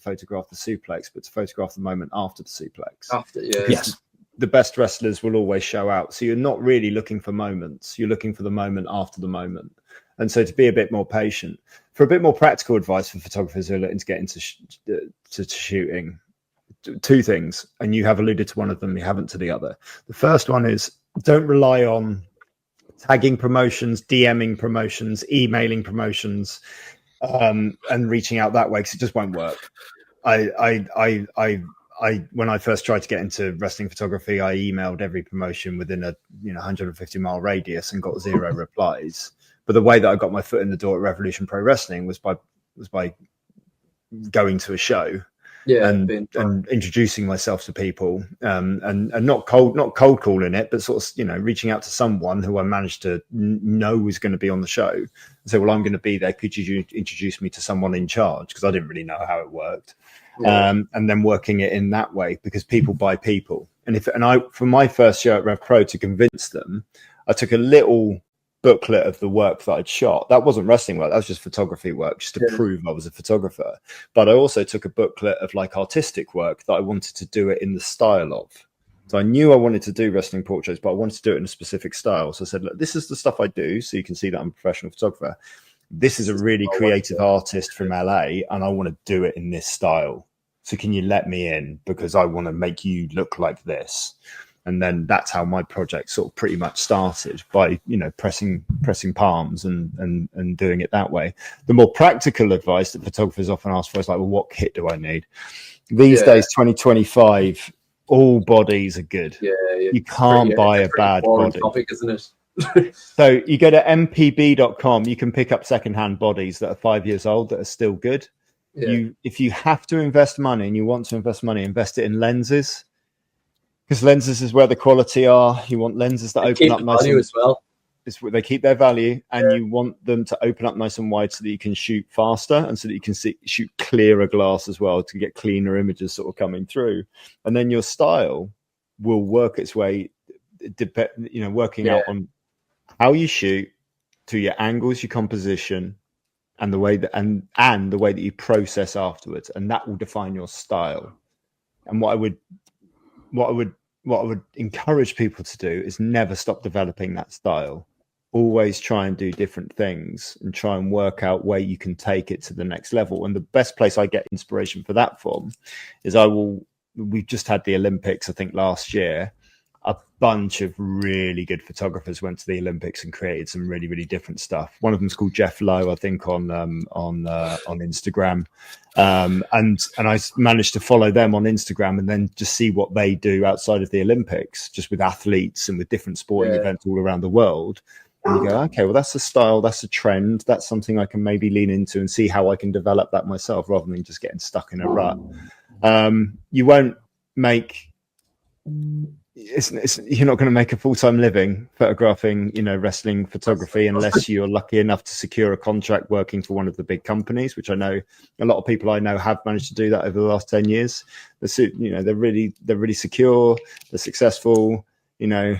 photograph the suplex, but to photograph the moment after the suplex. After, yeah. Yes. The best wrestlers will always show out. So you're not really looking for moments. You're looking for the moment after the moment. And so to be a bit more patient. For a bit more practical advice for photographers who are looking to get into shooting, two things, and you have alluded to one of them, you haven't to the other. The first one is don't rely on tagging promotions, DMing promotions, emailing promotions, and reaching out that way, because it just won't work. When I first tried to get into wrestling photography, I emailed every promotion within a 150-mile radius and got 0 replies. But the way that I got my foot in the door at Revolution Pro Wrestling was by going to a show, and introducing myself to people, and not cold calling it, but sort of reaching out to someone who I managed to know was going to be on the show and say, well, I'm going to be there. Could you introduce me to someone in charge? Because I didn't really know how it worked. And then working it in that way, because people buy people. And for my first show at Rev Pro, to convince them, I took a little booklet of the work that I'd shot. That wasn't wrestling work, that was just photography work, just to prove I was a photographer. But I also took a booklet of like artistic work that I wanted to do it in the style of. So I knew I wanted to do wrestling portraits, but I wanted to do it in a specific style. So I said, look, this is the stuff I do, so you can see that I'm a professional photographer. This is a really creative artist from LA, and I want to do it in this style. So can you let me in, because I want to make you look like this? And then that's how my project sort of pretty much started, by pressing palms and doing it that way. The more practical advice that photographers often ask for is like, well, what kit do I need? These days, 2025, all bodies are good. You can't buy a bad body. Topic, isn't it? So you go to mpb.com, you can pick up secondhand bodies that are 5 years old that are still good. If you have to invest money and you want to invest money, invest it in lenses, because lenses is where the quality are. You want lenses that open up nice as well. They keep their value, and you want them to open up nice and wide so that you can shoot faster, and so that you can shoot clearer glass as well, to get cleaner images sort of coming through. And then your style will work its way, working out on how you shoot, to your angles, your composition, and the way that and the way that you process afterwards, and that will define your style. And what I would encourage people to do is never stop developing that style. Always try and do different things and try and work out where you can take it to the next level. And the best place I get inspiration for that from is we've just had the Olympics, I think last year. A bunch of really good photographers went to the Olympics and created some really, really different stuff. One of them's called Jeff Lowe, I think, on Instagram. And I managed to follow them on Instagram and then just see what they do outside of the Olympics, just with athletes and with different sporting events all around the world. And you go, okay, well, that's a style, that's a trend, that's something I can maybe lean into and see how I can develop that myself, rather than just getting stuck in a rut. You won't make... you're not going to make a full-time living photographing, wrestling photography, unless you're lucky enough to secure a contract working for one of the big companies, which I know a lot of people I know have managed to do that over the last 10 years. They're really secure, they're successful,